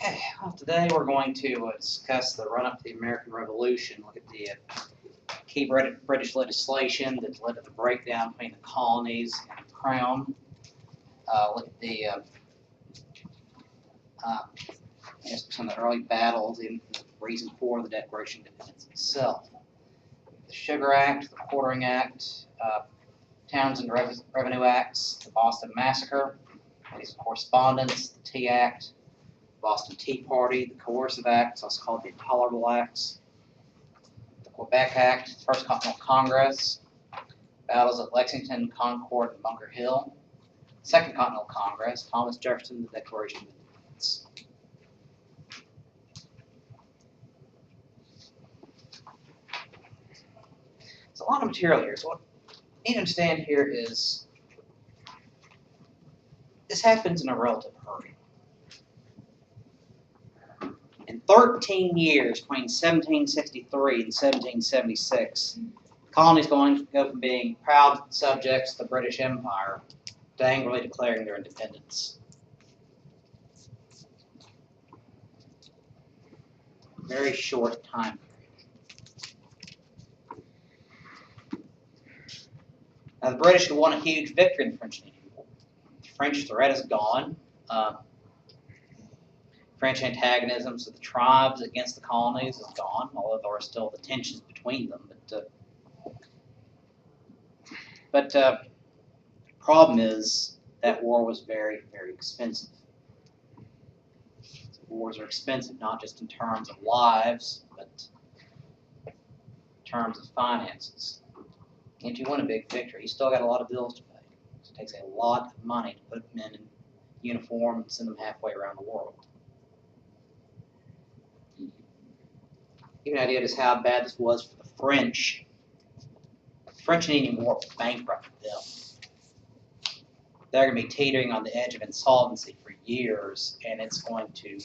Okay, well, today we're going to discuss the run-up to the American Revolution, look at the key British legislation that led to the breakdown between the colonies and the Crown, look at the some of the early battles and the reason for the Declaration of Independence itself. The Sugar Act, the Quartering Act, Townshend Revenue Acts, the Boston Massacre, Ladies of Correspondence, the Tea Act, Boston Tea Party, the Coercive Acts, also called the Intolerable Acts, the Quebec Act, the First Continental Congress, battles at Lexington, Concord, and Bunker Hill, Second Continental Congress, Thomas Jefferson, the Declaration of Independence. There's a lot of material here, so what you need to understand here is this happens in a relative hurry. In 13 years, between 1763 and 1776, colonies going to go from being proud subjects of the British Empire to angrily declaring their independence. Very short time period. Now, the British have won a huge victory in the French Indian War. The French threat is gone. French antagonism to the tribes against the colonies is gone, although there are still the tensions between them. But the problem is that war was very, very expensive. Wars are expensive not just in terms of lives, but in terms of finances. And if you win a big victory, you still got a lot of bills to pay. So it takes a lot of money to put men in uniform and send them halfway around the world. Give you an idea just how bad this was for the French. The French and Indian War bankrupted them. They're going to be teetering on the edge of insolvency for years, and it's going to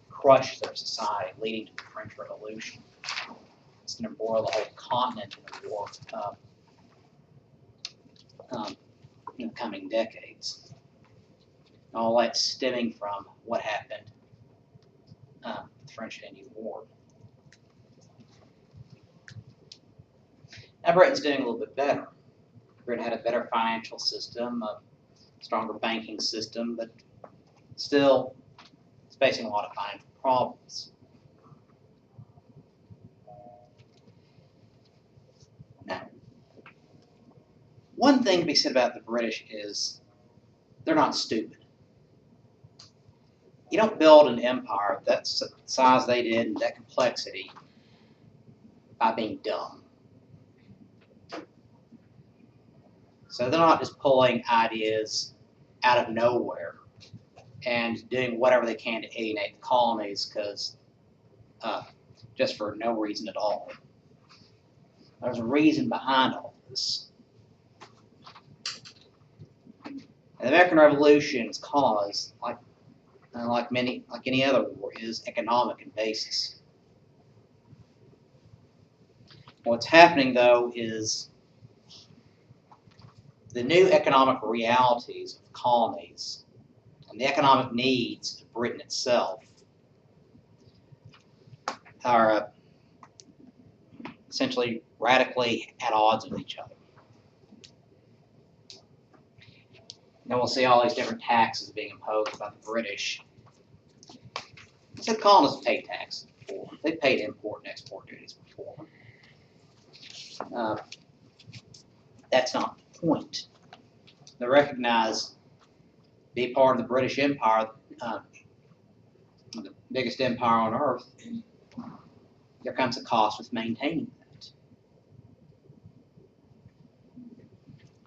crush their society, leading to the French Revolution. It's going to embroil the whole continent in a war in the coming decades. All that's stemming from what happened in the French and Indian War. Now Britain's doing a little bit better. Britain had a better financial system, a stronger banking system, but still it's facing a lot of financial problems. Now, one thing to be said about the British is they're not stupid. You don't build an empire that size they did and that complexity by being dumb. So they're not just pulling ideas out of nowhere and doing whatever they can to alienate the colonies because just for no reason at all. There's a reason behind all this. And the American Revolution's cause, like any other war, is economic in basis. What's happening though is the new economic realities of colonies and the economic needs of Britain itself are essentially radically at odds with each other. Now we'll see all these different taxes being imposed by the British. So the colonists paid taxes before. They paid import and export duties before. That's not the point. They recognize, be part of the British Empire, the biggest empire on earth, there comes a cost with maintaining that.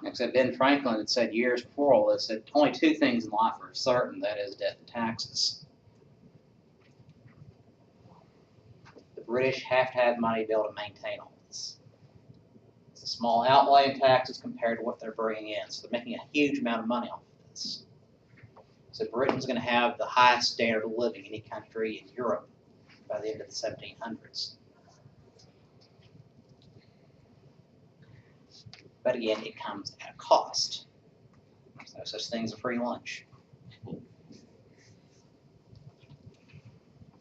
Like I said, Ben Franklin had said years before all this that only two things in life are certain, that is death and taxes. The British have to have money to be able to maintain all this. It's a small outlay in taxes compared to what they're bringing in, so they're making a huge amount of money off of this. So Britain's going to have the highest standard of living in any country in Europe by the end of the 1700s. But again, it comes at a cost. There's no such thing as a free lunch.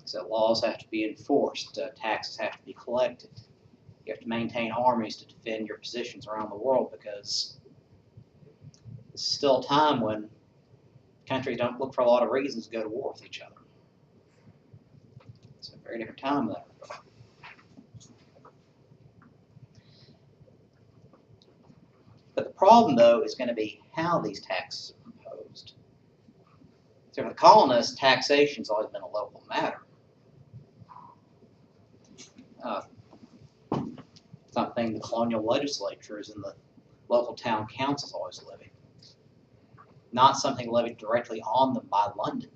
So laws have to be enforced, taxes have to be collected. You have to maintain armies to defend your positions around the world, because it's still a time when countries don't look for a lot of reasons to go to war with each other. It's a very different time in that regard. But the problem, though, is going to be how these taxes are imposed. So for the colonists, taxation has always been a local matter. Something the colonial legislatures and the local town councils always levied. Not something levied directly on them by London.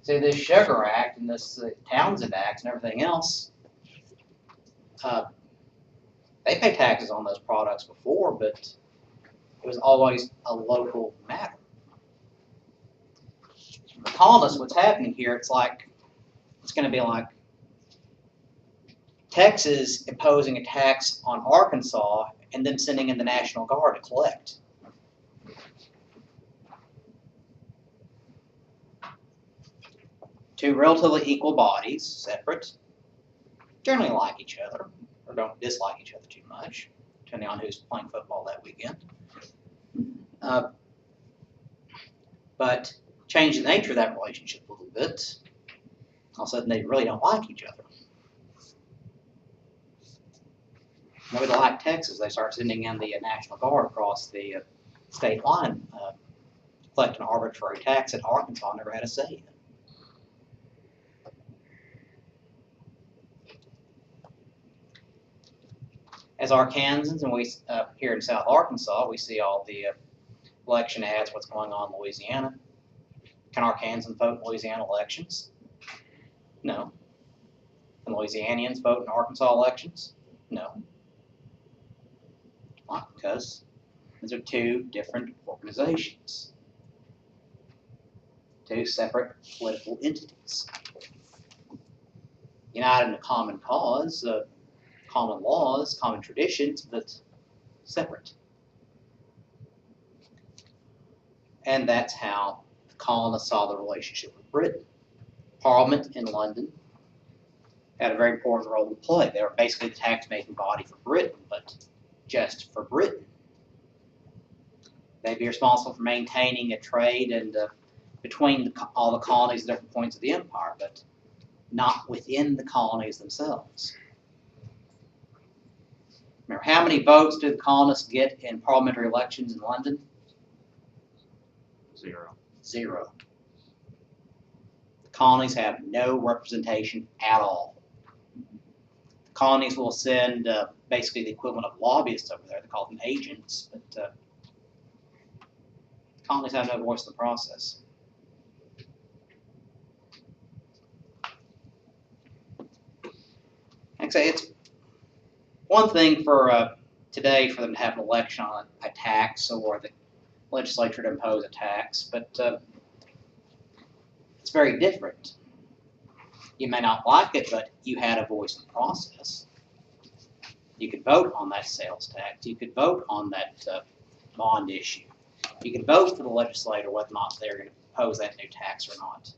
So this Sugar Act and this Townshend Act and everything else, they pay taxes on those products before, but it was always a local matter. For the colonists, what's happening here, it's going to be like Texas imposing a tax on Arkansas and then sending in the National Guard to collect. Two relatively equal bodies, separate, generally like each other, or don't dislike each other too much, depending on who's playing football that weekend. But change the nature of that relationship a little bit. All of a sudden, they really don't like each other. Nobody liked Texas. They start sending in the National Guard across the state line, collecting an arbitrary tax that Arkansas never had a say in. As Arkansans, and we here in South Arkansas, we see all the election ads, what's going on in Louisiana. Can Arkansans vote in Louisiana elections? No. Can Louisianians vote in Arkansas elections? No. Why? Because these are two different organizations. Two separate political entities. United in a common cause, common laws, common traditions, but separate. And that's how the colonists saw the relationship with Britain. Parliament in London had a very important role to play. They were basically the tax-making body for Britain, but just for Britain. They'd be responsible for maintaining a trade and between all the colonies at different points of the empire, but not within the colonies themselves. Remember, how many votes did the colonists get in parliamentary elections in London? 0. 0. The colonies have no representation at all. The colonies will send basically the equivalent of lobbyists over there. They call them agents, but the colonies have no voice in the process. Like I say, it's one thing for today for them to have an election on a tax or the legislature to impose a tax, but it's very different. You may not like it, but you had a voice in the process. You could vote on that sales tax. You could vote on that bond issue. You could vote for the legislator whether or not they're going to impose that new tax or not.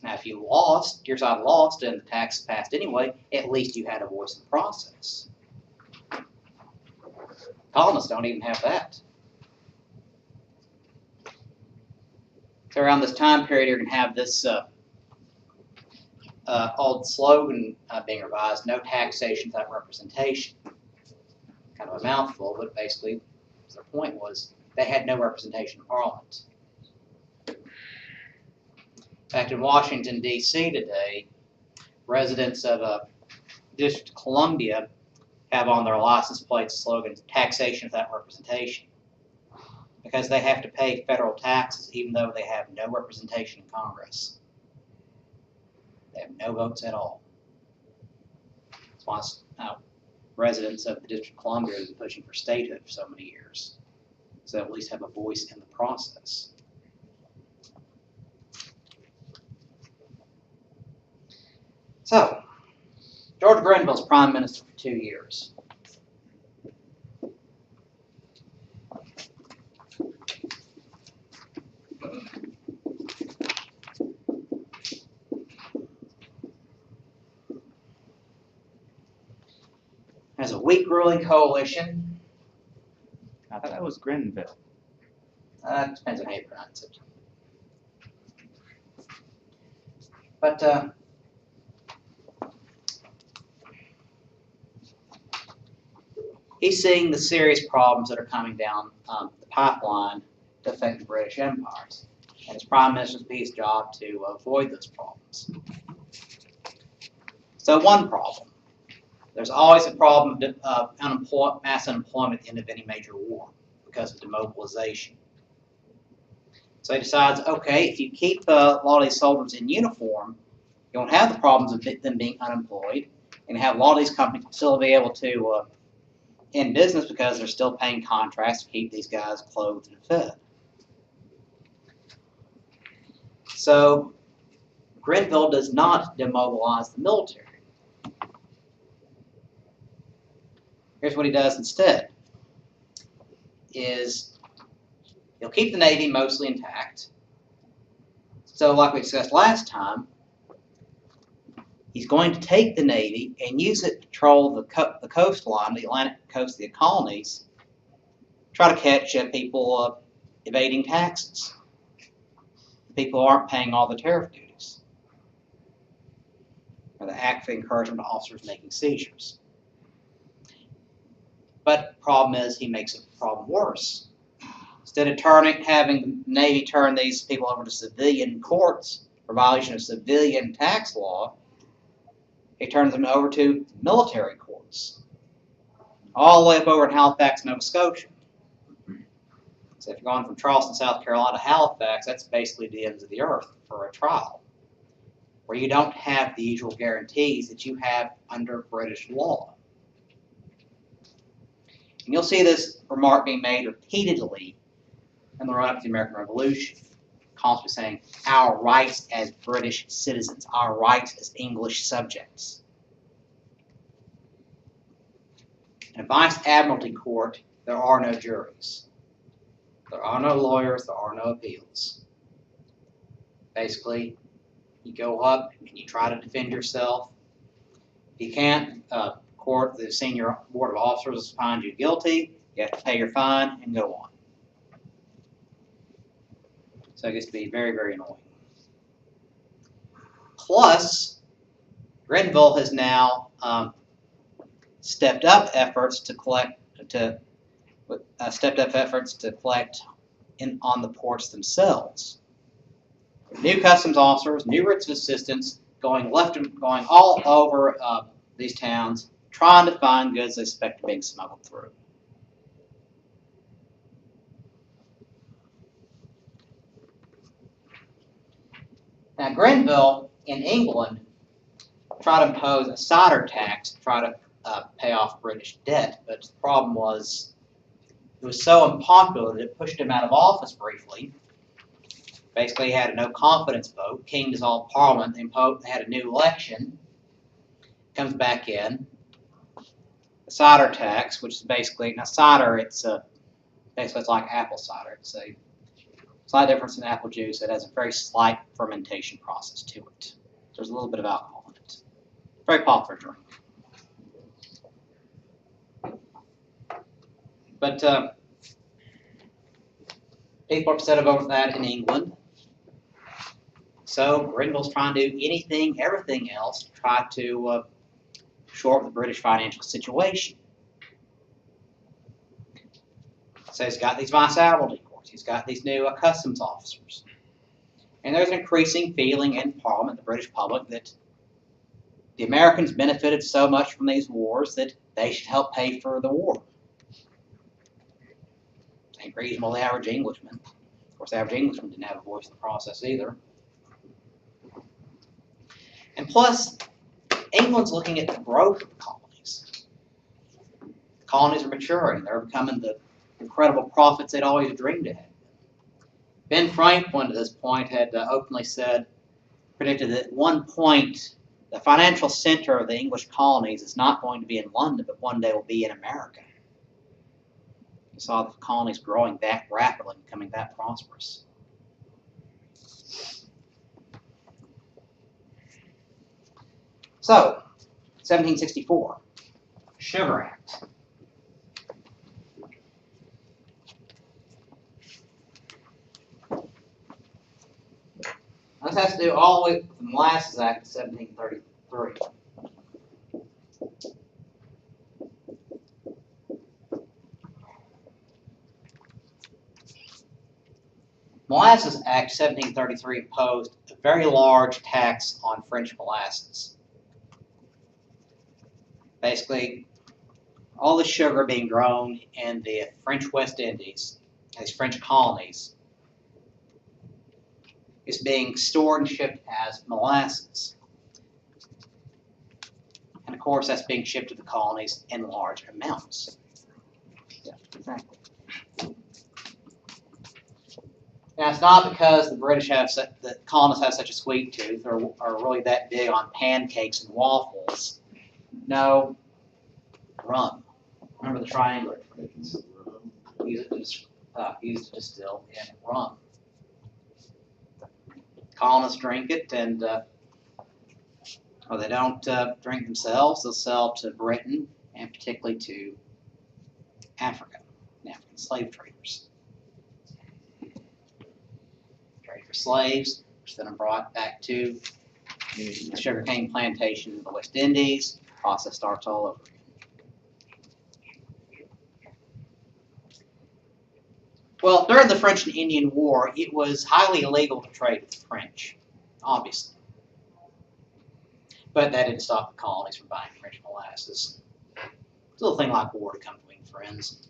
Now, if you lost, your side lost, and the tax passed anyway, at least you had a voice in the process. Colonists don't even have that. So around this time period, you're going to have this old slogan being revised: no taxation without representation. Kind of a mouthful, but basically their point was they had no representation in Parliament. In fact, in Washington, D.C. today, residents of District of Columbia have on their license plates slogans, taxation without representation, because they have to pay federal taxes even though they have no representation in Congress. They have no votes at all. That's why residents of the District of Columbia have been pushing for statehood for so many years, so they at least have a voice in the process. So, George Grenville's prime minister for 2 years. weak ruling coalition. I thought that was Grenville. It depends on how you pronounce it. But he's seeing the serious problems that are coming down the pipeline to affect the British empires. And it's Prime Minister's Peace job to avoid those problems. So one problem. There's always a problem of mass unemployment at the end of any major war because of demobilization. So he decides, okay, if you keep a lot of these soldiers in uniform, you won't have the problems of them being unemployed, and have a lot of these companies still be able to end business because they're still paying contracts to keep these guys clothed and fed. So Grenville does not demobilize the military. Here's what he does instead, is he'll keep the Navy mostly intact. So like we discussed last time, he's going to take the Navy and use it to patrol the coastline, the Atlantic coast of the colonies, try to catch people evading taxes, people who aren't paying all the tariff duties, or the act for encouragement of officers making seizures. But the problem is he makes the problem worse. Instead of having the Navy turn these people over to civilian courts for violation of civilian tax law, he turns them over to military courts, all the way up over in Halifax, Nova Scotia. So if you're going from Charleston, South Carolina to Halifax, that's basically the ends of the earth for a trial, where you don't have the usual guarantees that you have under British law. And you'll see this remark being made repeatedly in the run-up to the American Revolution, constantly saying, our rights as British citizens, our rights as English subjects. In a Vice Admiralty court, there are no juries. There are no lawyers, there are no appeals. Basically, you go up and you try to defend yourself. If you can't, the senior board of officers finds you guilty, you have to pay your fine and go on. So it gets to be very, very annoying. Plus, Grenville has now stepped up efforts to collect on the ports themselves. New customs officers, new writs of assistance, going all over these towns, trying to find goods they suspect are being smuggled through. Now, Grenville in England tried to impose a cider tax to try to pay off British debt, but the problem was it was so unpopular that it pushed him out of office briefly. Basically, he had a no confidence vote. King dissolved Parliament. They had a new election. Comes back in. The cider tax, which is basically, now cider, basically it's like apple cider. It's a slight difference in apple juice. It has a very slight fermentation process to it. There's a little bit of alcohol in it. Very popular drink. But people are upset about that in England. So Grenville's trying to do anything, everything else to try to shore up the British financial situation. So he's got these Vice Admiralty courts. He's got these new customs officers. And there's an increasing feeling in Parliament, the British public, that the Americans benefited so much from these wars that they should help pay for the war. Ain't reasonable the average Englishman. Of course, the average Englishman didn't have a voice in the process either. And plus, England's looking at the growth of the colonies. The colonies are maturing. They're becoming the incredible profits they'd always dreamed of. Ben Franklin, at this point, had openly predicted that at one point, the financial center of the English colonies is not going to be in London, but one day will be in America. He saw the colonies growing that rapidly, becoming that prosperous. So, 1764, Sugar Act. This has to do all the way with the Molasses Act of 1733. Molasses Act 1733 imposed a very large tax on French molasses. Basically, all the sugar being grown in the French West Indies, these French colonies, is being stored and shipped as molasses. And of course, that's being shipped to the colonies in large amounts. Yeah, exactly. Now, it's not because the British the colonists have such a sweet tooth or are really that big on pancakes and waffles. No, rum. Remember the triangular traditions. Used to distill in rum. Colonists drink it, and or they don't drink themselves. They'll sell to Britain and particularly to Africa, and African slave traders. Trade for slaves, which then are brought back to the sugarcane plantation in the West Indies. The process starts all over again. Well, during the French and Indian War, it was highly illegal to trade with the French, obviously. But that didn't stop the colonies from buying French molasses. It's a little thing like war to come between friends.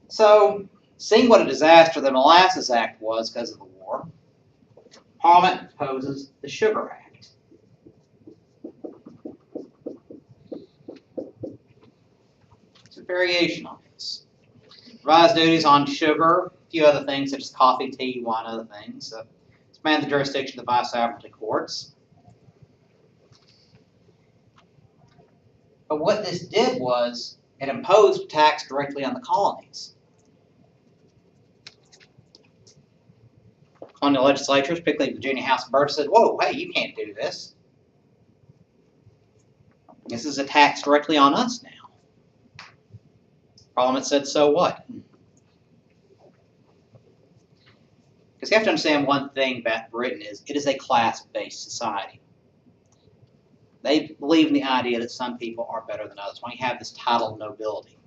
So, seeing what a disaster the Molasses Act was because of the war, Parliament proposes the Sugar Act. It's a variation on this. Revised duties on sugar, a few other things such as coffee, tea, wine, other things. Expand the jurisdiction of the vice-admiralty courts. But what this did was it imposed tax directly on the colonies. On the legislatures, particularly Virginia House of Burgesses, said, whoa, hey, you can't do this. This is a tax directly on us now. Parliament said, so what? Because you have to understand one thing about Britain is it is a class-based society. They believe in the idea that some people are better than others. When you have this title of nobility,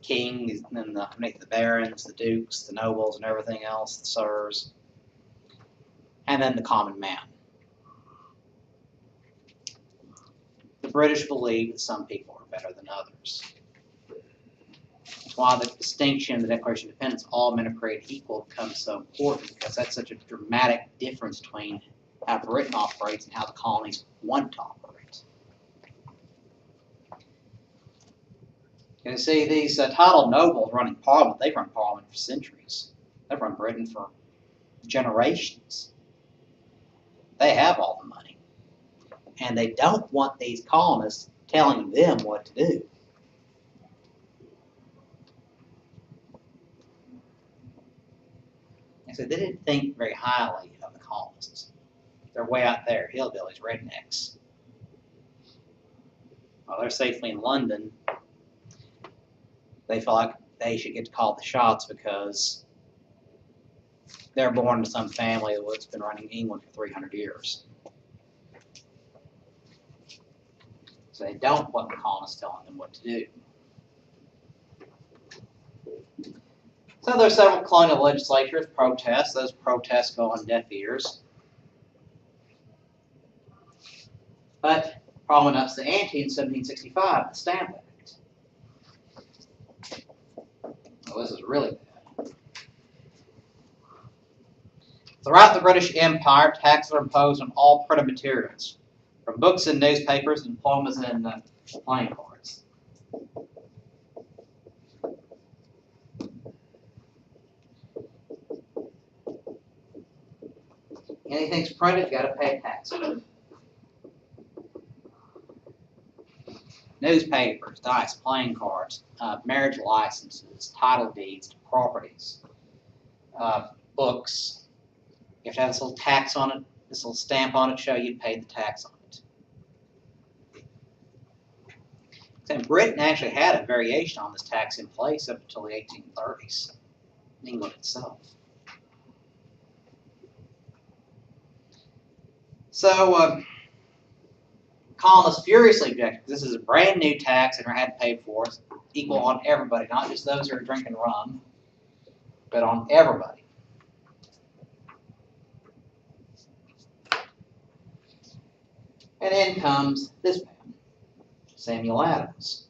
kings, and then the barons, the dukes, the nobles, and everything else, the sirs, and then the common man. The British believe that some people are better than others. That's why the distinction in the Declaration of Independence, all men are created equal, becomes so important, because that's such a dramatic difference between how Britain operates and how the colonies want to operate. You see, these titled nobles running Parliament, they've run Parliament for centuries. They've run Britain for generations. They have all the money. And they don't want these colonists telling them what to do. And so they didn't think very highly of the colonists. They're way out there, hillbillies, rednecks. While they're safely in London, they feel like they should get to call the shots because they're born to some family that's been running England for 300 years. So they don't want the colonists telling them what to do. So there are several colonial legislatures protest. Those protests go on deaf ears. But Parliament ups the ante in 1765, the Stamp Act. Well, this is really bad. Throughout the British Empire, taxes are imposed on all printed materials, from books and newspapers and diplomas and playing cards. Anything's printed, you got to pay a tax on it. Newspapers, dice, playing cards, marriage licenses, title deeds to properties, books. You have to have this little tax on it, this little stamp on it, show you paid the tax on it. So Britain actually had a variation on this tax in place up until the 1830s, in England itself. So colonists furiously objected. This is a brand new tax and had to pay for it, equal on everybody, not just those who are drinking rum, but on everybody. And in comes this man, Samuel Adams.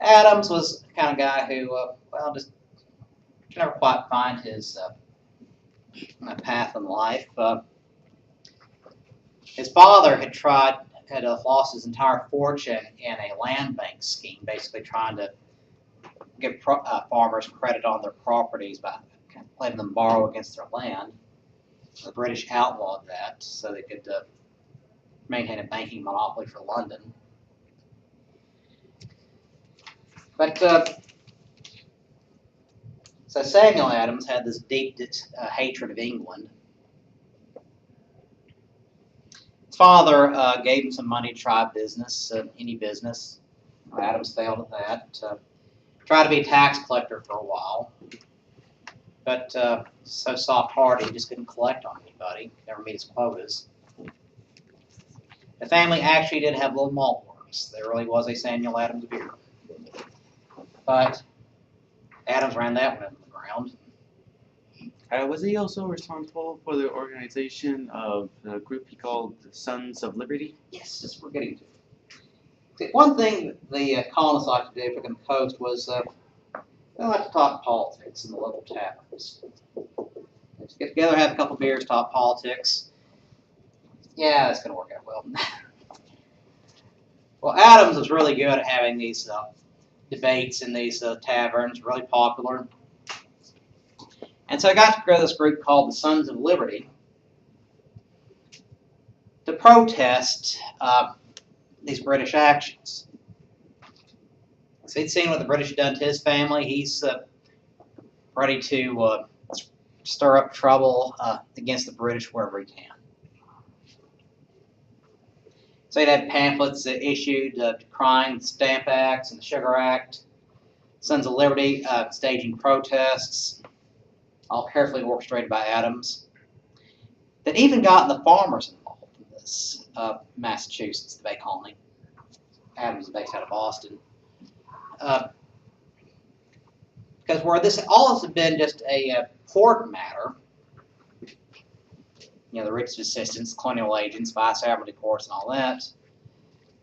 Adams was the kind of guy who, just could never quite find his path in life. His father had lost his entire fortune in a land bank scheme, basically trying to give farmers credit on their properties by letting them borrow against their land. The British outlawed that so they could maintain a banking monopoly for London. But so Samuel Adams had this deep hatred of England. His father gave him some money to try business, any business. Adams failed at that. Tried to be a tax collector for a while, but so soft-hearted he just couldn't collect on anybody. Never meet his quotas. The family actually did have little malt works. There really was a Samuel Adams beer. But Adams ran that one into the ground. Was he also responsible for the organization of the group he called the Sons of Liberty? Yes, just we're getting to it. See, one thing the colonists liked to do up on the coast was they liked to talk politics in the local taverns. Let's get together, have a couple beers, talk politics. Yeah, that's going to work out well. Well, Adams was really good at having these debates in these taverns, really popular. And so I got to grow this group called the Sons of Liberty to protest these British actions. So he'd seen what the British had done to his family. He's ready to stir up trouble against the British wherever he can. So he'd had pamphlets issued decrying the Stamp Acts and the Sugar Act, Sons of Liberty staging protests, all carefully orchestrated by Adams, that even got the farmers involved in this. Massachusetts, the Bay Colony. Adams is based out of Boston. Because where all this had been just a port matter, the British assistants, colonial agents, vice admiralty courts, and all that.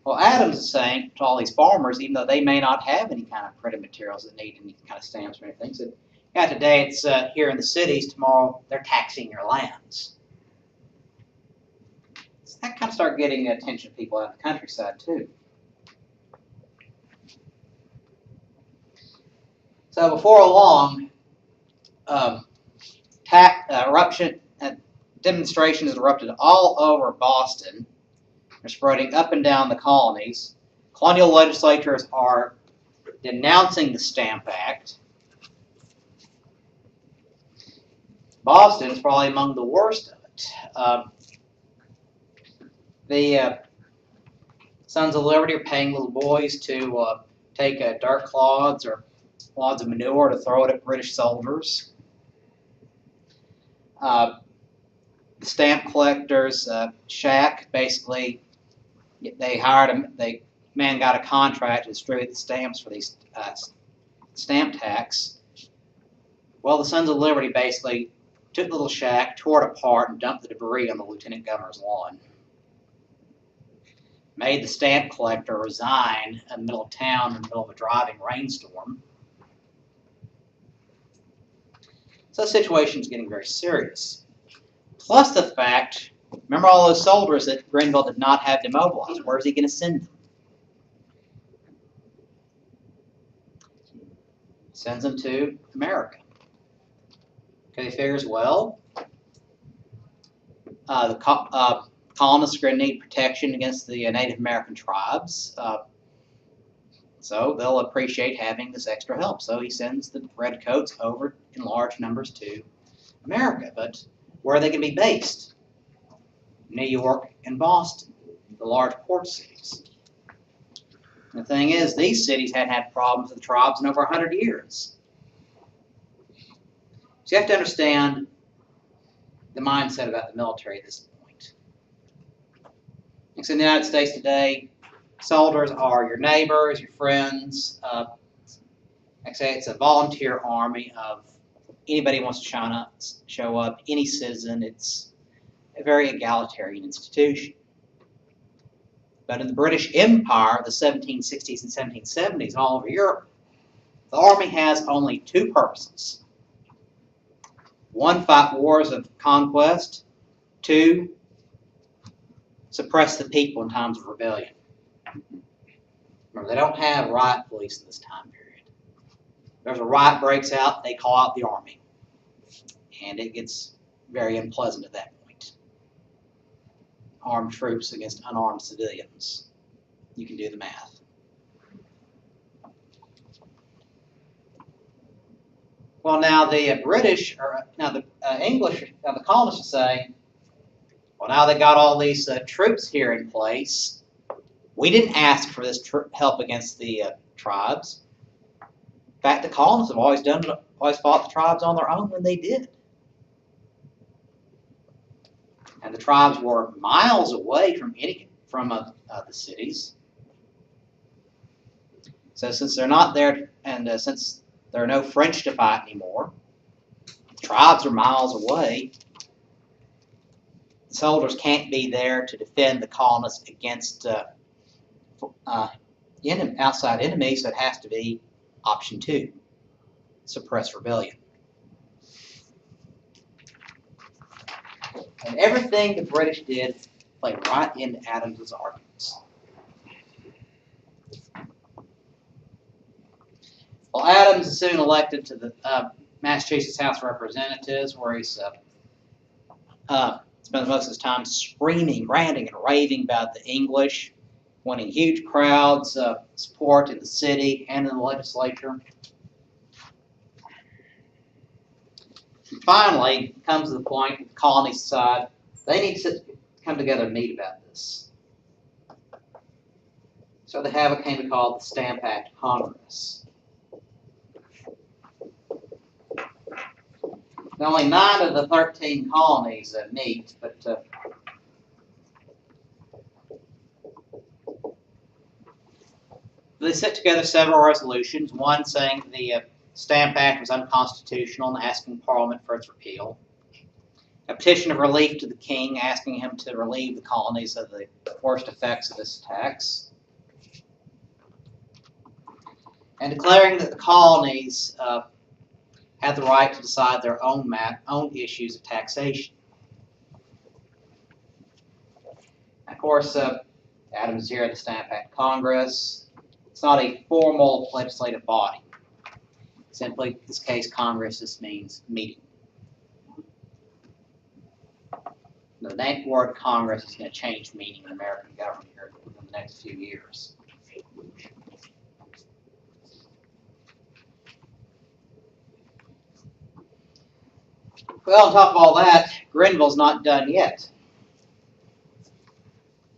Well, Adams is saying to all these farmers, even though they may not have any kind of printed materials that need any kind of stamps or anything, said, yeah, today it's here in the cities, tomorrow they're taxing your lands. So that kind of started getting the attention of people out in the countryside, too. So before long, demonstrations erupted all over Boston. They're spreading up and down the colonies. Colonial legislatures are denouncing the Stamp Act. Boston is probably among the worst of it. The Sons of Liberty are paying little boys to take dirt clods or clods of manure to throw it at British soldiers. The stamp collectors, Shack, basically, they hired him. Man got a contract to distribute the stamps for these stamp tax. Well, the Sons of Liberty basically took the little shack, tore it apart, and dumped the debris on the lieutenant governor's lawn. Made the stamp collector resign in the middle of town in the middle of a driving rainstorm. So the situation's getting very serious. Plus the fact, remember all those soldiers that Grenville did not have demobilized. Where's he going to send them? Sends them to America. Okay, he figures, well, the colonists are going to need protection against the Native American tribes, so they'll appreciate having this extra help. So he sends the redcoats over in large numbers to America. But where are they going to be based? New York and Boston, the large port cities. The thing is, these cities hadn't had problems with the tribes in over 100 years. So you have to understand the mindset about the military at this point. And so in the United States today, soldiers are your neighbors, your friends. Like I say, it's a volunteer army of anybody who wants to show up, any citizen. It's a very egalitarian institution. But in the British Empire, the 1760s and 1770s, and all over Europe, the army has only two purposes. One, fight wars of conquest. Two, suppress the people in times of rebellion. Remember, they don't have riot police in this time period. There's a riot breaks out, they call out the army. And it gets very unpleasant at that point. Armed troops against unarmed civilians. You can do the math. Well, now the British, or now the English, now the colonists are saying, well, now they got all these troops here in place. We didn't ask for this help against the tribes. In fact, the colonists have always fought the tribes on their own when they did. And the tribes were miles away from the cities. So since they're not there, and since there are no French to fight anymore, the tribes are miles away. The soldiers can't be there to defend the colonists against outside enemies, so it has to be option 2, suppress rebellion. And everything the British did played right into Adams's arguments. Well, Adams is soon elected to the Massachusetts House of Representatives, where he spends most of his time screaming, ranting, and raving about the English, winning huge crowds of support in the city and in the legislature. And finally, it comes to the point that the colonies decide they need to come together and meet about this. So they have what came to be called the Stamp Act Congress. Only 9 of the 13 colonies meet, but they set together several resolutions, one saying the Stamp Act was unconstitutional and asking Parliament for its repeal, a petition of relief to the King asking him to relieve the colonies of the worst effects of this tax, and declaring that the colonies had the right to decide their own issues of taxation. Of course, Adams is here at the Stamp Act Congress. It's not a formal legislative body. Simply, in this case, Congress just means meeting. The word Congress is going to change meaning in American government here within the next few years. Well, on top of all that, Grenville's not done yet.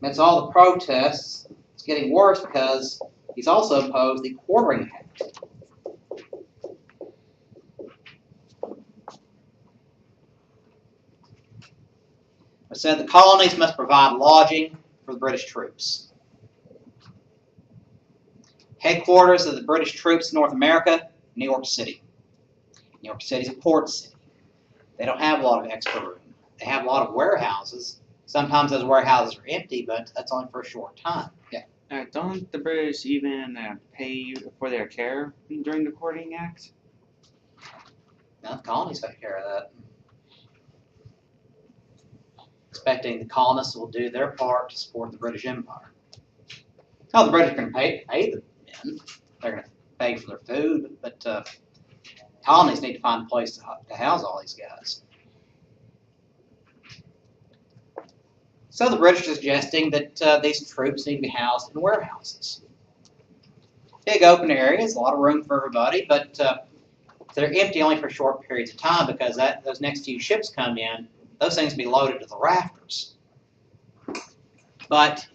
Amidst all the protests, it's getting worse because he's also imposed the Quartering Act. It said the colonies must provide lodging for the British troops. Headquarters of the British troops in North America, New York City. New York City is a port city. They don't have a lot of extra room. They have a lot of warehouses. Sometimes those warehouses are empty, but that's only for a short time. Yeah. Don't the British even pay for their care during the Quartering Act? Now the colonies take care of that. Expecting the colonists will do their part to support the British Empire. Now the British are going to pay the men. They're going to pay for their food, but colonies need to find a place to house all these guys. So the British are suggesting that these troops need to be housed in warehouses. Big open areas, a lot of room for everybody, but they're empty only for short periods of time because those next few ships come in, those things will be loaded to the rafters. But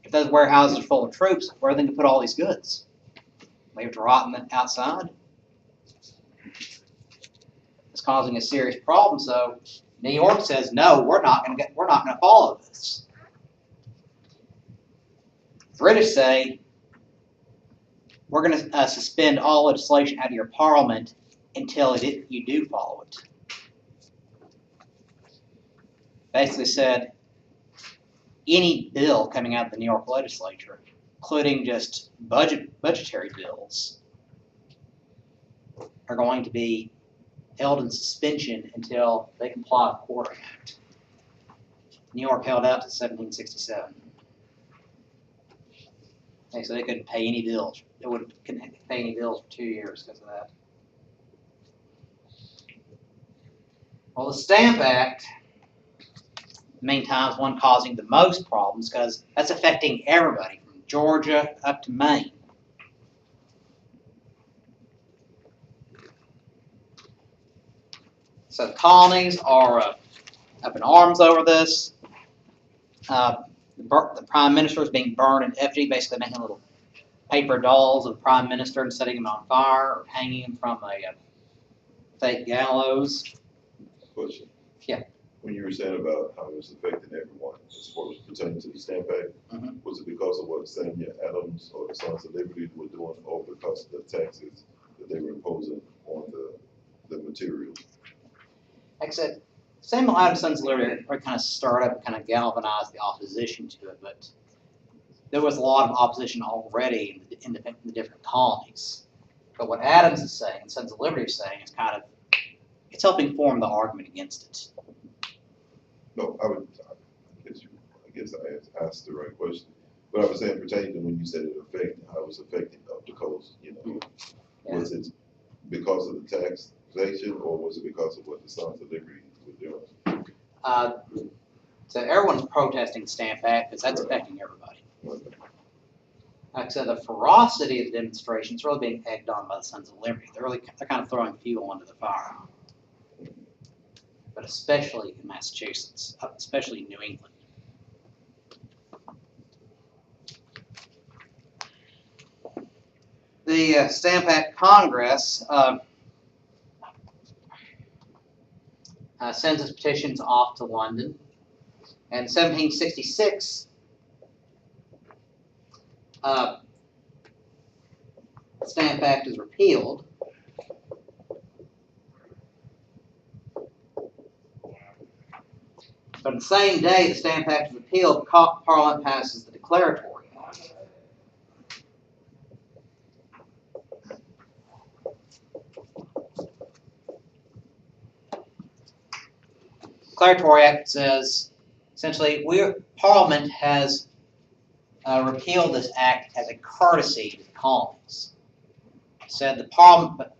if those warehouses are full of troops, where are they going to put all these goods? Leave it to rot outside? causing a serious problem. So New York says, no, we're not going to follow this. The British say, we're going to suspend all legislation out of your parliament until you do follow it. Basically said, any bill coming out of the New York legislature, including just budgetary bills, are going to be held in suspension until they comply with the Quartering Act. New York held out to 1767. Okay, so they couldn't pay any bills. They couldn't pay any bills for 2 years because of that. Well, the Stamp Act, meantime, is one causing the most problems because that's affecting everybody from Georgia up to Maine. So the colonies are up in arms over this. The prime minister is being burned in effigy, basically making little paper dolls of the prime minister and setting him on fire or hanging him from a fake gallows. Question. Yeah. When you were saying about how it was affecting everyone as far as pertaining to the Stamp Act, was it because of what Samuel Adams or the Sons of Liberty were doing, or because of the taxes that they were imposing on the materials? Like I said, Samuel Adams' Sons of Liberty kind of started up and kind of galvanized the opposition to it, but there was a lot of opposition already in the different colonies. But what Adams is saying, and Sons of Liberty is saying, is kind of, it's helping form the argument against it. No, I guess I asked the right question. But I was saying pertaining to when you said it affected, how it was affecting up the coast, Yeah. Was it because of the taxation, or was it because of what the Sons of Liberty were doing? So everyone's protesting the Stamp Act because that's Right. affecting everybody. Okay. Like I said, the ferocity of the demonstrations is really being egged on by the Sons of Liberty. They're kind of throwing fuel onto the fire. But especially in Massachusetts, especially in New England. The Stamp Act Congress sends its petitions off to London. And in 1766, the Stamp Act is repealed. But on the same day the Stamp Act is repealed, Parliament passes the Declaratory Act. Declaratory Act says, essentially, Parliament has repealed this act as a courtesy to the colonies. Said Parliament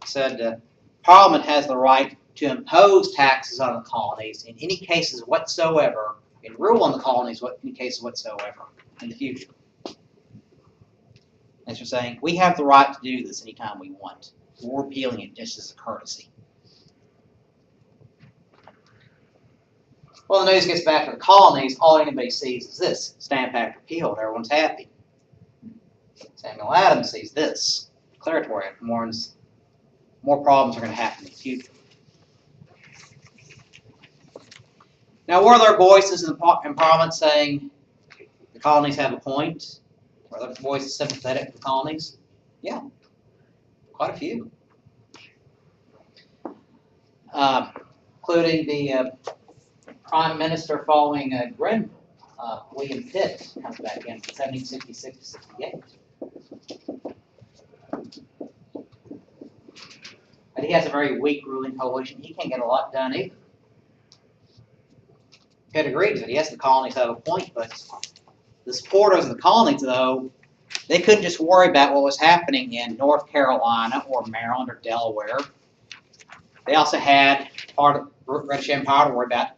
has the right to impose taxes on the colonies in any cases whatsoever, and rule on the colonies in any cases whatsoever in the future. As you're saying, we have the right to do this anytime we want. We're repealing it just as a courtesy. Well, the news gets back to the colonies. All anybody sees is this: Stamp Act repealed. Everyone's happy. Samuel Adams sees this: Declaratory Act warns more problems are going to happen in the future. Now, were there voices in Parliament saying the colonies have a point? Were there voices sympathetic to the colonies? Yeah, quite a few. Including the Prime Minister following Grenville, William Pitt, comes back in 1766 to 68. But he has a very weak ruling coalition. He can't get a lot done either. Pitt agrees that yes, the colonies have a point, but the supporters of the colonies, though, they couldn't just worry about what was happening in North Carolina or Maryland or Delaware. They also had part of the British Empire to worry about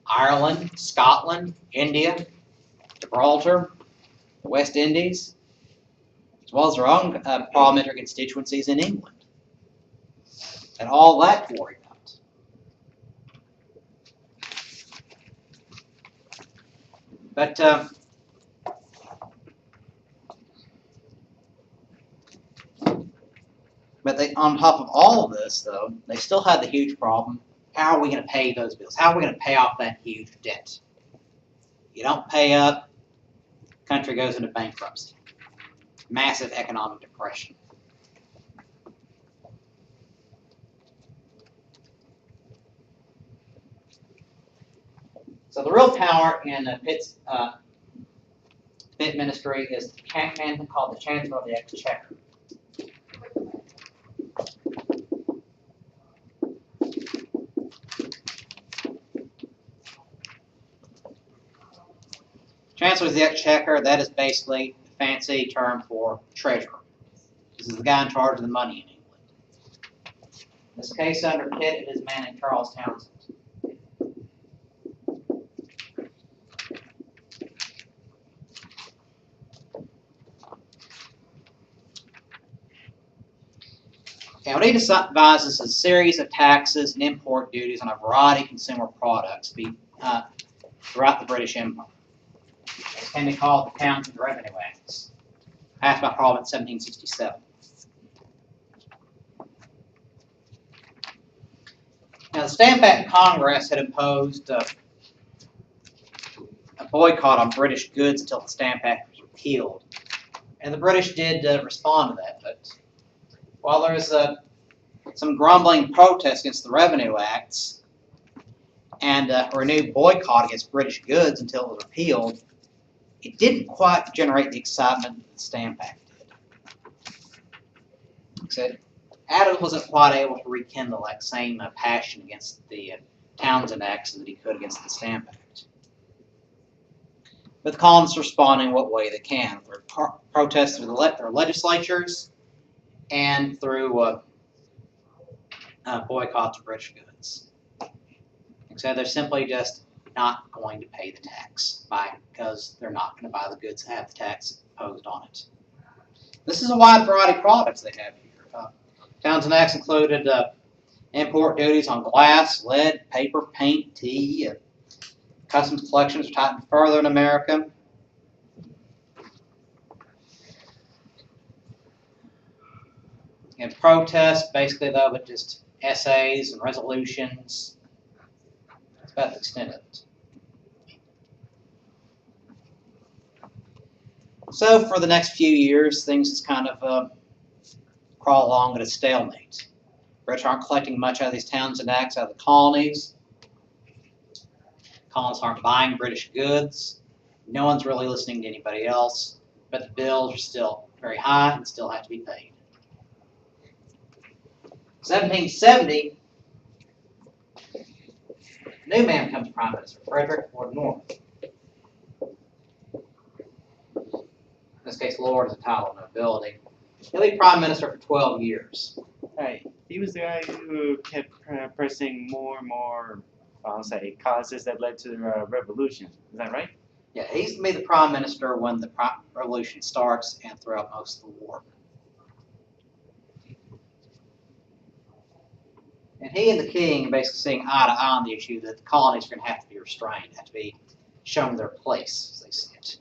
Ireland, Scotland, India, Gibraltar, the West Indies, as well as their own parliamentary constituencies in England. And all that to worry about. But on top of all of this, though, they still had the huge problem how are we going to pay those bills? How are we going to pay off that huge debt? You don't pay up, country goes into bankruptcy. Massive economic depression. So the real power in Pitt's Pitt ministry is the man called the Chancellor of the Exchequer. Chancellor of the Exchequer, that is basically a fancy term for treasurer. This is the guy in charge of the money in England. In this case, under Pitt, it is a man named Charles Townshend. And what he devises is a series of taxes and import duties on a variety of consumer products throughout the British Empire. These can be called the Townshend Revenue Acts, passed by Parliament in 1767. Now, the Stamp Act Congress had imposed a boycott on British goods until the Stamp Act was repealed. And the British did respond to that, but while there was some grumbling protests against the Revenue Acts and a renewed boycott against British goods until it was repealed, it didn't quite generate the excitement that the Stamp Act did. So Adams wasn't quite able to rekindle that same passion against the Townshend Acts that he could against the Stamp Act. But the colonists respond in what way they can, through protests through their legislatures and through boycotts of British goods. And so they're simply just not going to pay the tax because they're not going to buy the goods that have the tax imposed on it. This is a wide variety of products they have here. Townshend Acts included import duties on glass, lead, paper, paint, tea. Customs collections were tightened further in America. And protests, basically, though, but just essays and resolutions. That's about the extent of it. So for the next few years, things just kind of crawl along at a stalemate. British aren't collecting much out of these Townshend Acts out of the colonies. Colonists aren't buying British goods. No one's really listening to anybody else, but the bills are still very high and still have to be paid. 1770, a new man becomes Prime Minister, Frederick Lord North. In this case, Lord is a title of nobility. He'll be Prime Minister for 12 years. Right. He was the guy who kept pressing more and more, I'll say, causes that led to the revolution. Is that right? Yeah, he's going to be the Prime Minister when the revolution starts and throughout most of the war. And he and the king are basically seeing eye to eye on the issue that the colonies are going to have to be restrained, have to be shown their place, as they see it.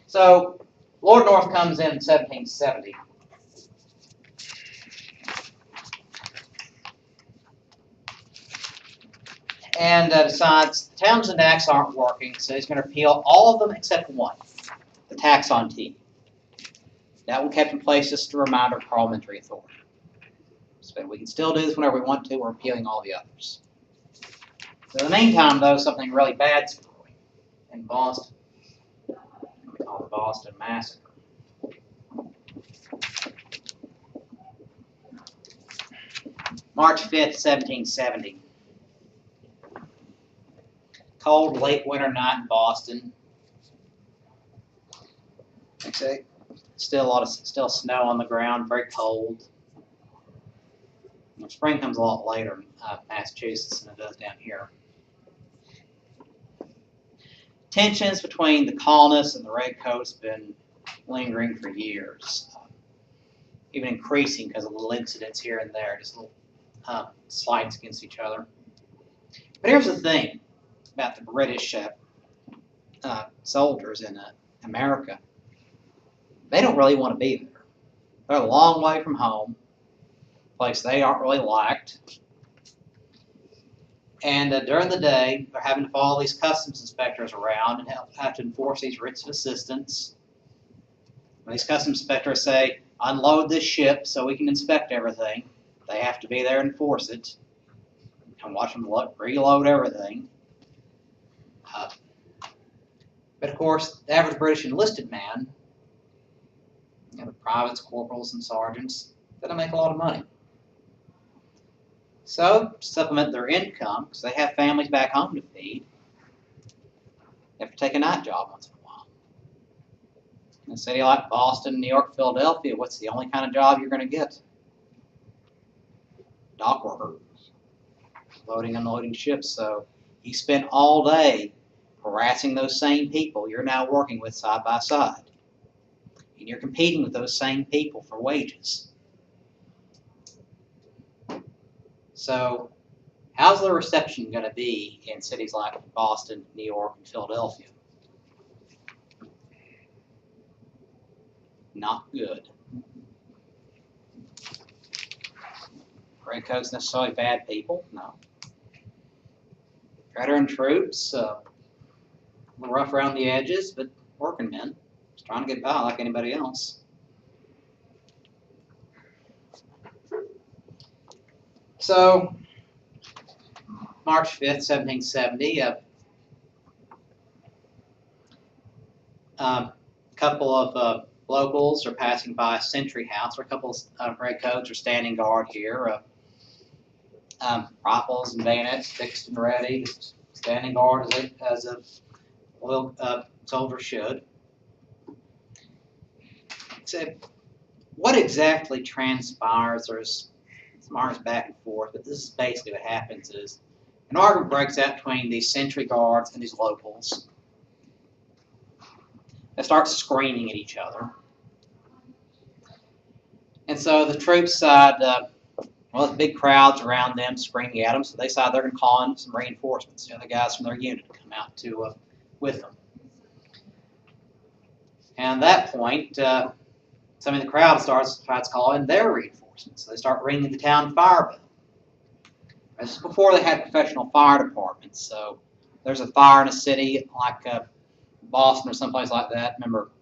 So, Lord North comes in 1770. And decides the Townshend Acts aren't working, so he's going to repeal all of them except one, the tax on tea. That one kept in place just a reminder of parliamentary authority. So we can still do this whenever we want to, we're repealing all the others. So in the meantime, though, something really bad's going in Boston. Called the Boston Massacre. March 5th, 1770. Cold, late winter night in Boston. Okay. Still snow on the ground, very cold. And spring comes a lot later in Massachusetts than it does down here. Tensions between the colonists and the redcoats have been lingering for years, even increasing because of little incidents here and there, just little slights against each other. But here's the thing about the British soldiers in America. They don't really want to be there. They're a long way from home. place they aren't really liked. And during the day, they're having to follow these customs inspectors around and have to enforce these writs of assistance. When these customs inspectors say, unload this ship so we can inspect everything, they have to be there and enforce it and watch them reload everything. But of course, the average British enlisted man, the privates, corporals, and sergeants, they don't make a lot of money. So, to supplement their income, because they have families back home to feed, they have to take a night job once in a while. In a city like Boston, New York, Philadelphia, what's the only kind of job you're going to get? Dock worker. Loading and unloading ships. So, you spend all day harassing those same people you're now working with side by side. And you're competing with those same people for wages. So, how's the reception going to be in cities like Boston, New York, and Philadelphia? Not good. Redcoats necessarily bad people? No. Veteran troops, a little rough around the edges, but working men, just trying to get by like anybody else. So, March 5th, 1770, a couple of locals are passing by a sentry house, or a couple of redcoats are standing guard here. Rifles and bayonets fixed and ready, just standing guard as a loyal soldier should. So, what exactly transpires? There's some back and forth, but this is basically what happens is an argument breaks out between these sentry guards and these locals. They start screaming at each other. And so the troops side, there's big crowds around them screaming at them, so they decide they're going to call in some reinforcements, the guys from their unit to come out to with them. And at that point, some of the crowd tries to call in their reinforcements. So they start ringing the town fire bell. This is before they had professional fire departments. So there's a fire in a city like Boston or someplace like that. Remember,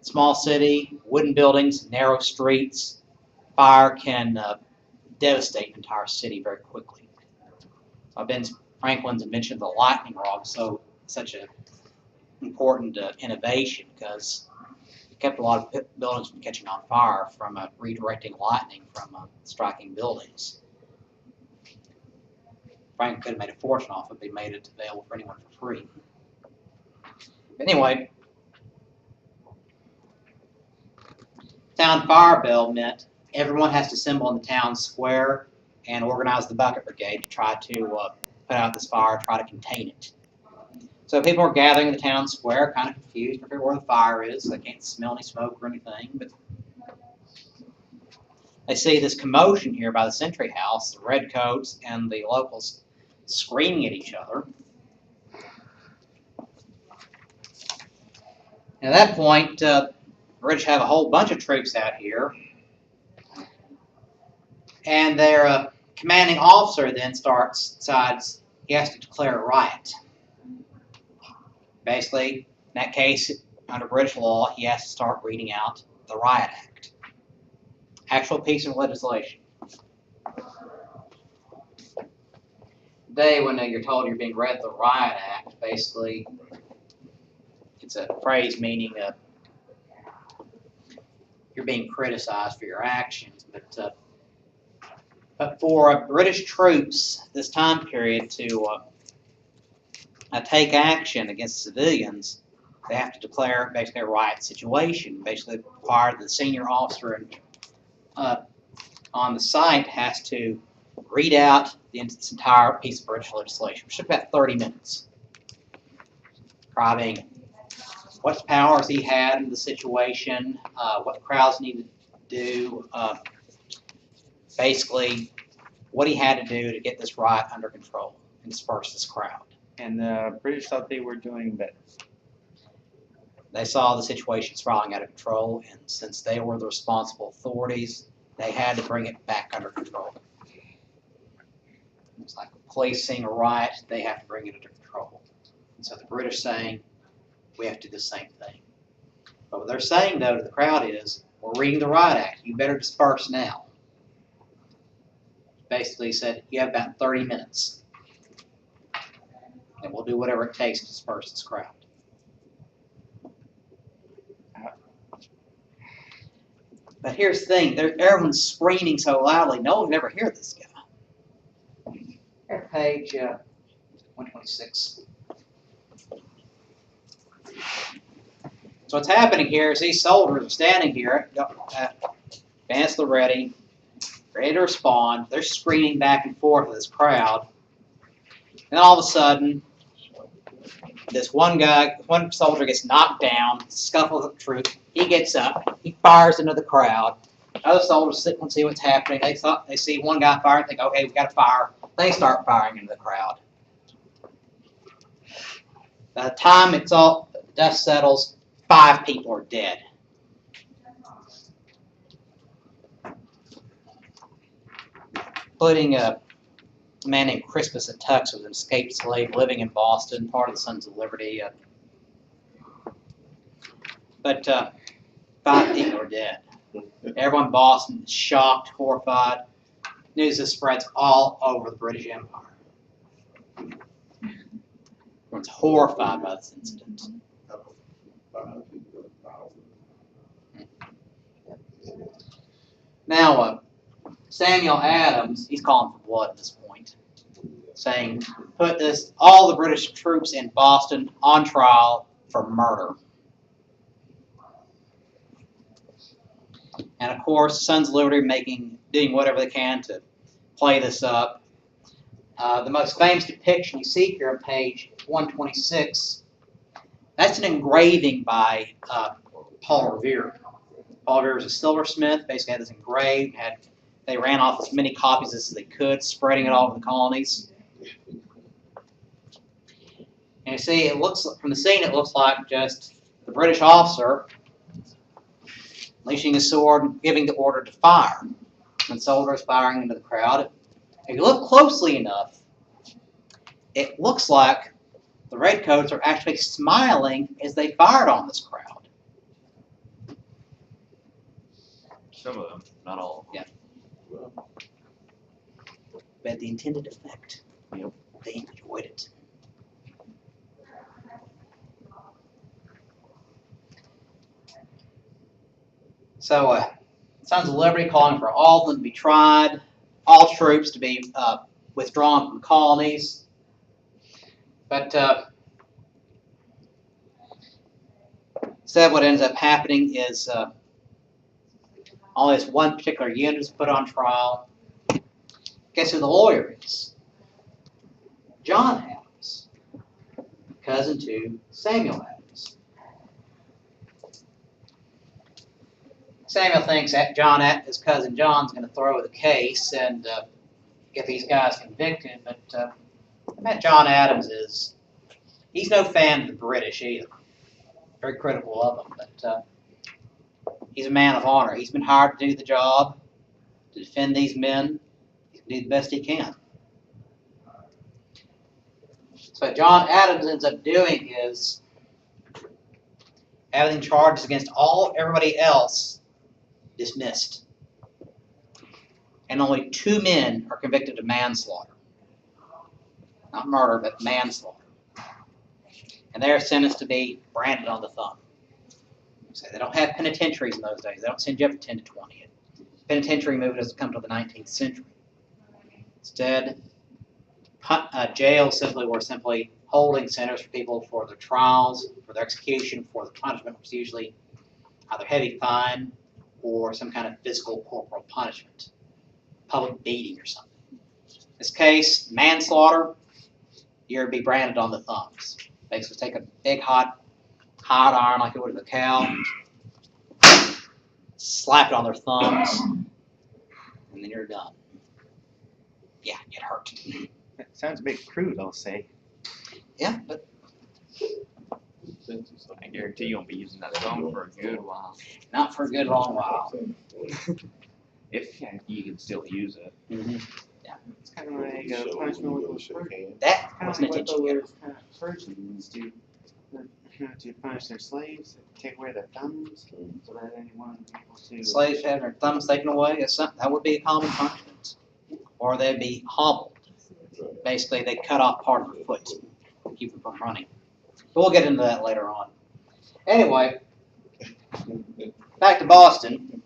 small city, wooden buildings, narrow streets. Fire can devastate an entire city very quickly. So Ben Franklin's invention of the lightning rod was such an important innovation because kept a lot of buildings from catching on fire from redirecting lightning from striking buildings. Franklin could have made a fortune off it if he made it available for anyone for free. But anyway, town fire bell meant everyone has to assemble in the town square and organize the bucket brigade to try to put out this fire, try to contain it. So people are gathering in the town square, kind of confused, to figure where the fire is. They can't smell any smoke or anything, but they see this commotion here by the sentry house, the redcoats and the locals screaming at each other. And at that point, the British have a whole bunch of troops out here, and their commanding officer then decides he has to declare a riot. Basically, in that case, under British law, he has to start reading out the Riot Act. Actual piece of legislation. Today, when you're told you're being read the Riot Act, basically, it's a phrase meaning you're being criticized for your actions. But for British troops, this time period to take action against civilians, they have to declare basically a riot situation. Basically, require the senior officer on the site has to read out this entire piece of British legislation, which took about 30 minutes. Describing what powers he had in the situation, what the crowds needed to do, basically what he had to do to get this riot under control and disperse this crowd. And the British thought they were doing better. They saw the situation spiraling out of control, and since they were the responsible authorities, they had to bring it back under control. It's like a police seeing a riot, they have to bring it under control. And so the British saying, we have to do the same thing. But what they're saying, though, to the crowd is, we're reading the Riot Act. You better disperse now. Basically said, you have about 30 minutes. And we'll do whatever it takes to disperse this crowd. But here's the thing, everyone's screaming so loudly, no one would ever hear this guy. Here, page 126. So what's happening here is these soldiers are standing here, advance the ready to respond. They're screaming back and forth with this crowd. And all of a sudden, this one soldier gets knocked down, scuffles with the troop. He gets up, he fires into the crowd. Other soldiers sit and see what's happening. They see one guy fire and think, okay, we got to fire. They start firing into the crowd. By the time the dust settles, 5 people are dead. Including a man named Crispus Attucks, was an escaped slave living in Boston, part of the Sons of Liberty. But 5 people are dead. Everyone in Boston is shocked, horrified. News this spreads all over the British Empire. Everyone's horrified by this incident. Now, Samuel Adams, he's calling for blood at this point, saying, put all the British troops in Boston on trial for murder. And of course, Sons of Liberty doing whatever they can to play this up. The most famous depiction you see here on page 126, that's an engraving by Paul Revere. Paul Revere was a silversmith, basically had this engraved, they ran off as many copies as they could, spreading it all over the colonies. And you see, from the scene, it looks like just the British officer unleashing his sword and giving the order to fire. And soldiers firing into the crowd. If you look closely enough, it looks like the redcoats are actually smiling as they fired on this crowd. Some of them, not all. Yeah. But the intended effect. Yep. They enjoyed it. So, Sons of Liberty calling for all of them to be tried, all troops to be withdrawn from colonies. But instead, what ends up happening is only this one particular unit is put on trial. Guess who the lawyer is? John Adams, cousin to Samuel Adams. Samuel thinks that his cousin John's going to throw the case and get these guys convicted, but that John Adams he's no fan of the British either. Very critical of them, but he's a man of honor. He's been hired to do the job, to defend these men. He can do the best he can. So what John Adams ends up doing is having charges against everybody else dismissed. And only 2 men are convicted of manslaughter. Not murder, but manslaughter. And they're sentenced to be branded on the thumb. So they don't have penitentiaries in those days. They don't send you up to 10 to 20. Penitentiary movement doesn't come until the 19th century. Instead, jails were simply holding centers for people for their trials, for their execution, for the punishment, which is usually either heavy fine or some kind of physical corporal punishment, public beating or something. In this case, manslaughter, you're to be branded on the thumbs. Basically, take a big hot iron like it would with a cow, slap it on their thumbs, and then you're done. Yeah, it hurt. That sounds a bit crude, I'll say. Yeah, but I guarantee you won't be using that thumb for a good while. not for a good long while. If you can still use it. It's kind of like Show when punishment you with go to those shake hands. That kind was of an like what attention those Persians do. To punish their slaves, take away their thumbs, so that anyone be able to. Slaves having their thumbs taken away, that would be a common punishment. Or they'd be hobbled. Basically, they cut off part of their foot to keep them from running. But we'll get into that later on. Anyway, back to Boston.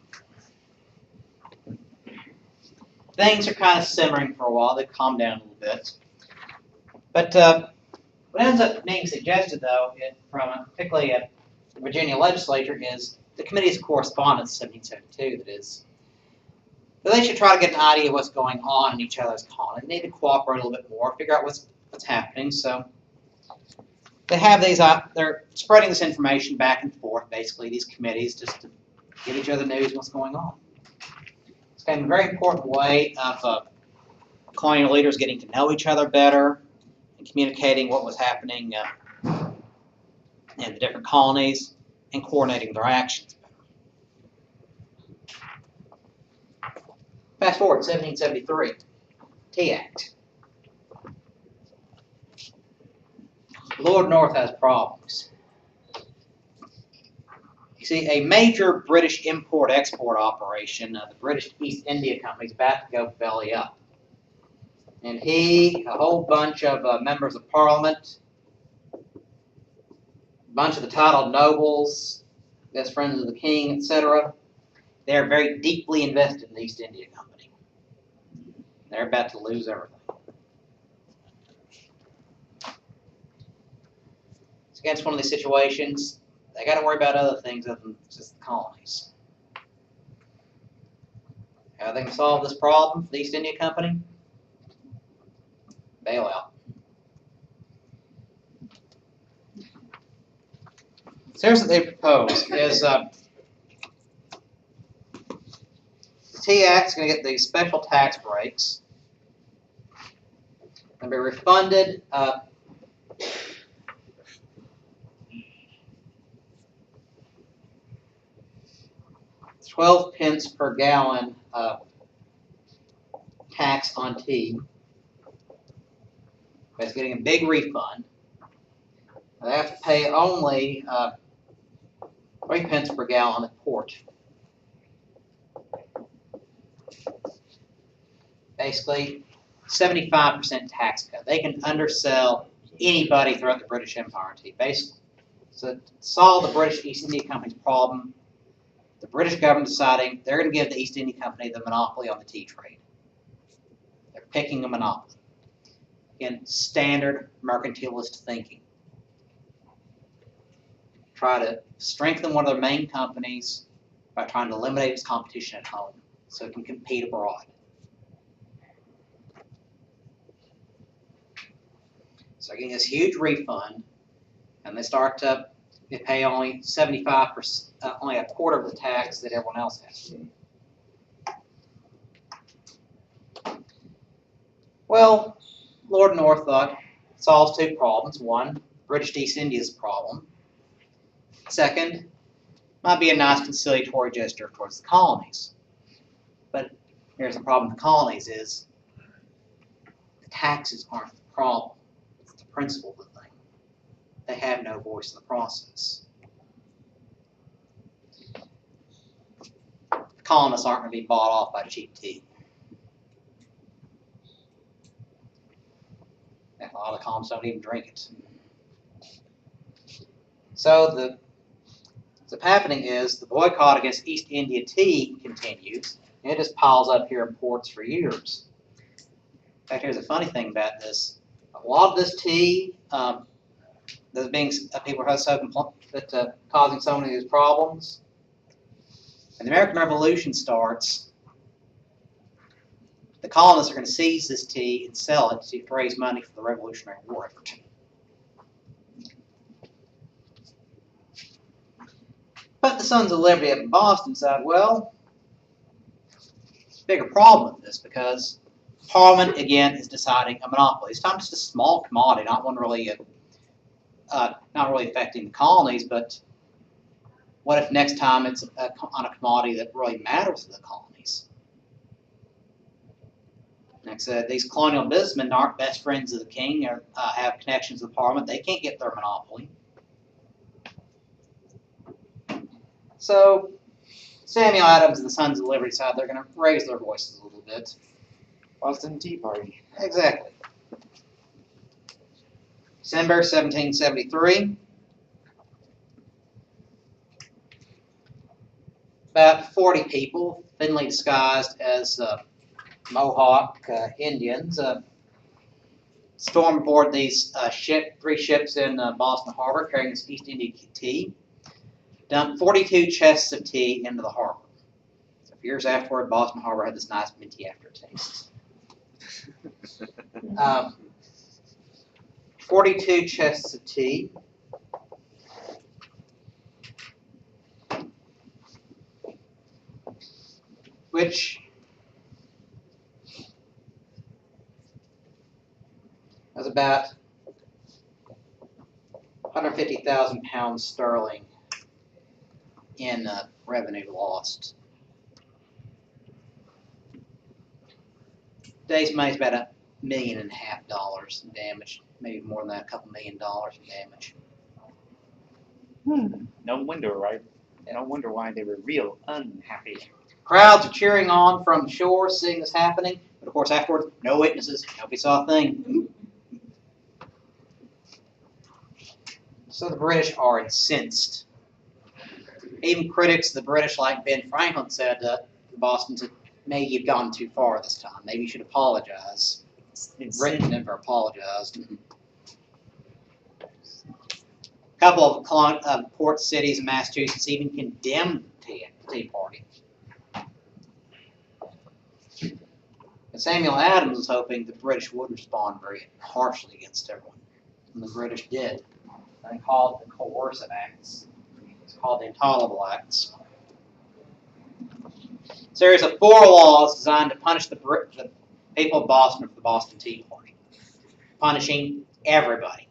Things are kind of simmering for a while. They've calmed down a little bit. But what ends up being suggested, though, particularly at the Virginia legislature, is the Committees of Correspondence 1772, that is, that they should try to get an idea of what's going on in each other's colonies. They need to cooperate a little bit more, figure out what's happening. So they have these, they're spreading this information back and forth, basically, these committees, just to give each other news of what's going on. It's been a very important way of colonial leaders getting to know each other better, and communicating what was happening in the different colonies and coordinating their actions better. Fast forward, 1773, Tea Act. Lord North has problems. You see, a major British import-export operation, the British East India Company, is about to go belly up. And a whole bunch of members of Parliament, a bunch of the titled nobles, best friends of the king, etc., they're very deeply invested in the East India Company. They're about to lose everything. So again, it's one of these situations, they got to worry about other things other than just the colonies. How they can solve this problem for the East India Company? Bailout. So here's what they propose: is the Tea Act's going to get these special tax breaks and be refunded 12 pence per gallon tax on tea. It's getting a big refund. They have to pay only 3 pence per gallon at port. Basically, 75% tax cut. They can undersell anybody throughout the British Empire tea. Basically, so to solve the British East India Company's problem, the British government deciding they're going to give the East India Company the monopoly on the tea trade. They're picking a monopoly. Again, standard mercantilist thinking. Try to strengthen one of their main companies by trying to eliminate its competition at home so it can compete abroad. So they're getting this huge refund, and they start to pay only 75%, only a quarter of the tax that everyone else has. Well, Lord North thought it solves two problems. One, British East India's problem. Second, might be a nice conciliatory gesture towards the colonies. But here's the problem with the colonies is the taxes aren't the problem. It's the principle of the thing. They have no voice in the process. The colonists aren't going to be bought off by cheap tea. A lot of the colonists don't even drink it. So what's happening is the boycott against East India tea continues, and it just piles up here in ports for years. In fact, here's a funny thing about this. A lot of this tea that's being people are so causing so many of these problems. When the American Revolution starts, the colonists are going to seize this tea and sell it to raise money for the Revolutionary War effort. But the Sons of Liberty up in Boston said, well, there's a bigger problem with this because Parliament, again, is deciding a monopoly. It's not just a small commodity, not one really, not really affecting the colonies, but what if next time it's on a commodity that really matters to the colonies? Like I said, these colonial businessmen aren't best friends of the king or have connections with Parliament. They can't get their monopoly. So Samuel Adams and the Sons of Liberty decide they're going to raise their voices a little bit. Boston Tea Party. Exactly. December 1773. About 40 people, thinly disguised as Mohawk Indians, stormed aboard these three ships in Boston Harbor carrying this East India tea, dumped 42 chests of tea into the harbor. So years afterward, Boston Harbor had this nice minty aftertaste. 42 chests of tea. Which was about 150,000 pounds sterling in revenue lost. Today's money is about $1.5 million in damage, maybe more than that, a couple $1 million in damage. No wonder, right? No wonder why they were real unhappy. Crowds are cheering on from shore, seeing this happening, but of course afterwards, no witnesses, nobody saw a thing. So the British are incensed. Even critics of the British, like Ben Franklin, said to Boston, maybe you've gone too far this time. Maybe you should apologize. Britain never apologized. A couple of port cities in Massachusetts even condemned the Tea Party. But Samuel Adams was hoping the British would respond very harshly against everyone, and the British did. They called the Coercive Acts. It's called the Intolerable Acts. A series of 4 laws designed to punish the people of Boston for the Boston Tea Party, punishing everybody,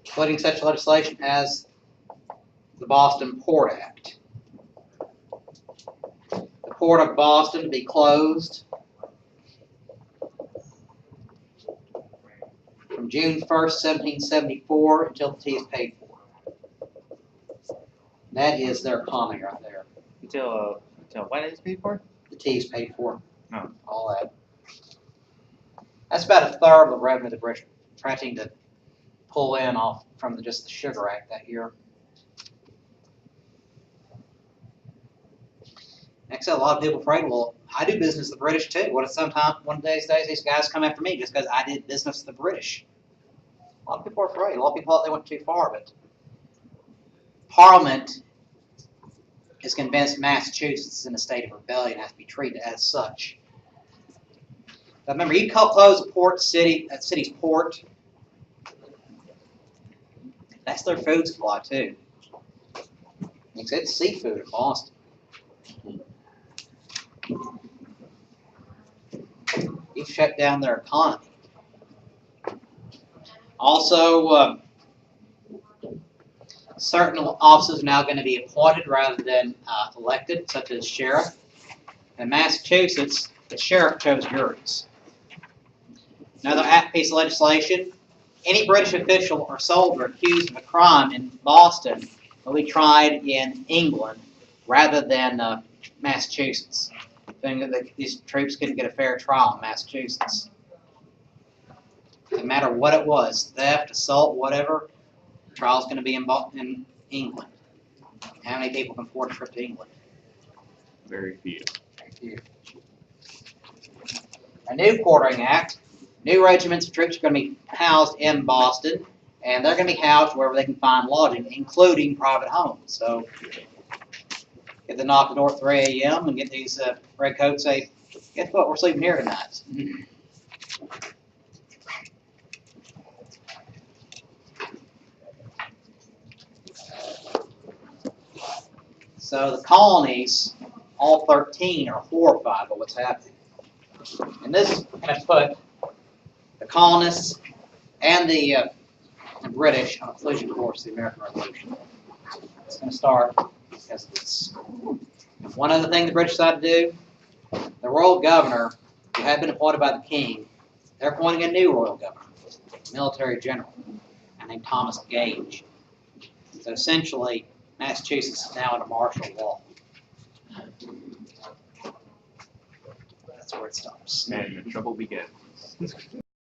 including such legislation as the Boston Port Act. The Port of Boston to be closed from June 1st, 1774 until the tea is paid for. That is their economy right there. Until when is it paid for? The tea is paid for. Oh. All that. That's about 1/3 of the revenue the British are trying to pull in off from just the Sugar Act that year. Next, a lot of people afraid, well, I do business with the British too. What if sometime, one of these days, these guys come after me just because I did business with the British? A lot of people are afraid. A lot of people thought they went too far, but Parliament is convinced Massachusetts is in a state of rebellion and has to be treated as such. But remember, you close a port city, that city's port, that's their food supply too. It's seafood in Boston. You've shut down their economy. Also, certain offices are now going to be appointed rather than elected, such as sheriff. In Massachusetts, the sheriff chose juries. Another piece of legislation, any British official or soldier accused of a crime in Boston will be tried in England rather than Massachusetts. Saying that these troops couldn't get a fair trial in Massachusetts. No matter what it was, theft, assault, whatever, the trial's going to be in England. How many people can afford a trip to England? Very few. Very few. A new quartering act. New regiments of troops are going to be housed in Boston, and they're going to be housed wherever they can find lodging, including private homes. So, if they knock the door at 3 a.m. and get these redcoats say, guess what, we're sleeping here tonight. So the colonies, all 13, are horrified by what's happening. And this is going to put the colonists and the British on a collision course to the American Revolution. It's going to start because of this. And one other thing the British decided to do, the royal governor, who had been appointed by the king, they're appointing a new royal governor, military general, named Thomas Gage. So essentially, Massachusetts is now under martial law. That's where it stops. And the trouble begins.